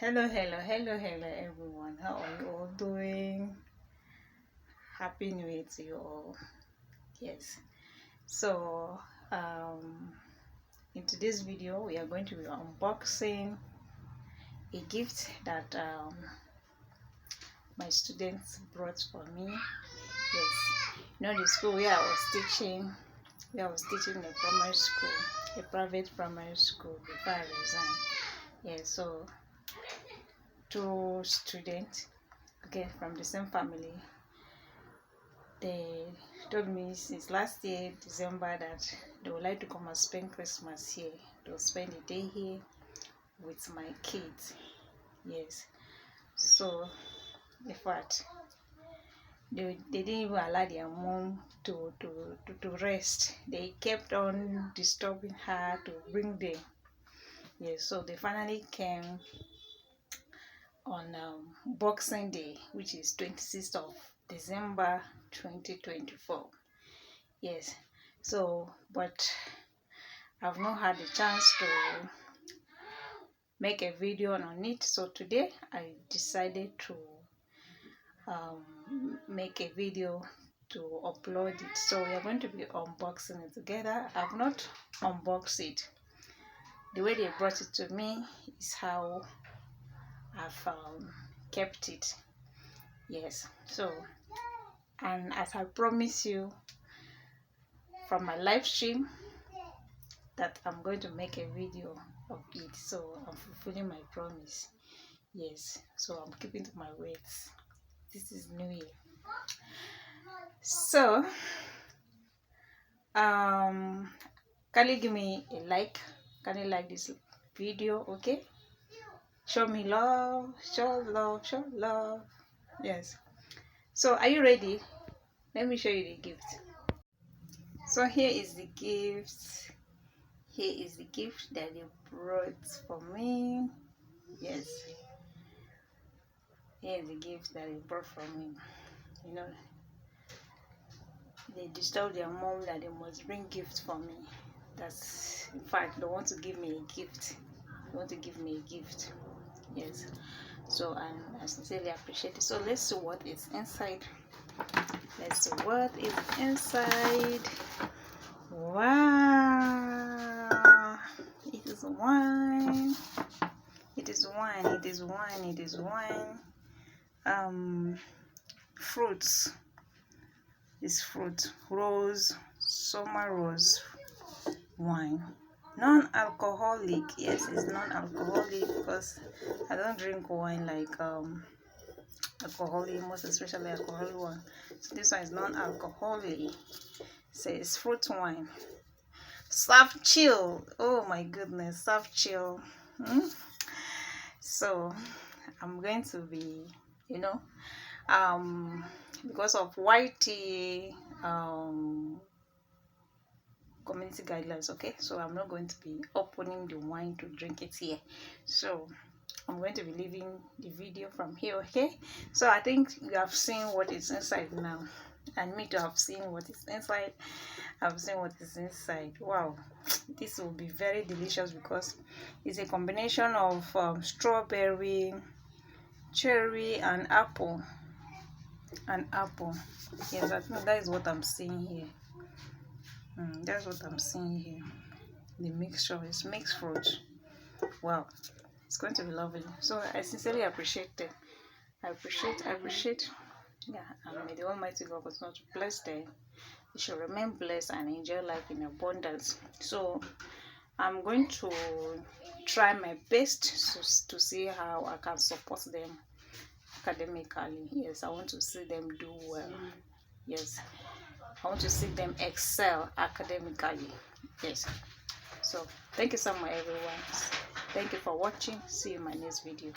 Hello everyone. How are you all doing? Happy New Year to you all. Yes. So, in today's video, we are going to be unboxing a gift that my students brought for me. Yes. You know, the school where I was teaching in a primary school, a private primary school before I resigned. Yes. So, two students, okay, from the same family, they told me since last year December that they would like to come and spend Christmas here. They'll spend the day here with my kids. Yes. So in fact, they didn't even allow their mom to rest. They kept on disturbing her to bring them. Yes, so they finally came on Boxing Day, which is 26th of December 2024. Yes, so but I've not had a chance to make a video on it, so today I decided to make a video to upload it. So we are going to be unboxing it together. I've not unboxed it. The way they brought it to me is how I've kept it. Yes, so, and as I promise you from my live stream that I'm going to make a video of it, so I'm fulfilling my promise. Yes, so I'm keeping to my words. This is New Year. So can you give me a like? Can you like this video? Okay, show me love, show love. Yes, so are you ready? Let me show you the gift. So here is the gift. Here is the gift that they brought for me. Yes, here is the gift that they brought for me. You know, they disturbed their mom that they must bring gifts for me. That's, in fact, they want to give me a gift. Yes, so, and I sincerely appreciate it. So let's see what is inside. Wow, it is wine. Fruits. This fruit, rose, summer rose wine, non-alcoholic. Yes, it's non-alcoholic because I don't drink wine like alcoholic, most especially alcoholic one. So this one is non-alcoholic. It says fruit wine, soft chill. Oh my goodness, soft chill. So I'm going to be, because of YT community guidelines, okay, so I'm not going to be opening the wine to drink it here. So I'm going to be leaving the video from here, okay? So I think you have seen what is inside now, and me to have seen what is inside. I've seen what is inside. Wow, this will be very delicious because it's a combination of strawberry, cherry, and apple. Yes, I think that is what I'm seeing here. That's what I'm seeing here. The mixture is mixed fruit. Wow, it's going to be lovely. So I sincerely appreciate it. I appreciate. Yeah, and may the Almighty God continue to bless them. You should remain blessed and enjoy life in abundance. So I'm going to try my best to see how I can support them academically. Yes, I want to see them do well. Yes, I want to see them excel academically. Yes. So thank you so much, everyone. Thank you for watching. See you in my next video.